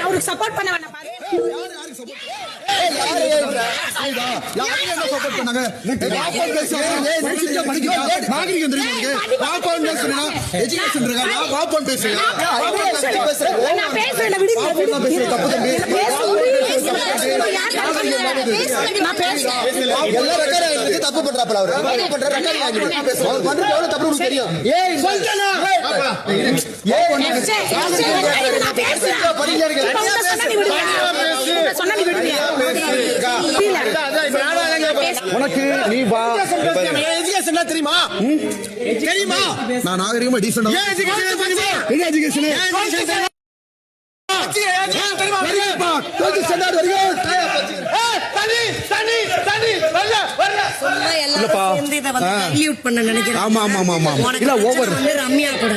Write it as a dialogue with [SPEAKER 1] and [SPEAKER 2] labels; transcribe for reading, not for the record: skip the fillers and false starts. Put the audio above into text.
[SPEAKER 1] அவருக்கு சப்போர்ட் பண்ண வேணாம் பாரு.
[SPEAKER 2] நாகரிகம் தெரியும் தப்பு பண்றாப்ல அவரு தப்பு தெரியும். உனக்கு நீ வா தெரியுமா தெரியுமா நான் நாகரிகமா டீசெண்டா ரம்யா கூட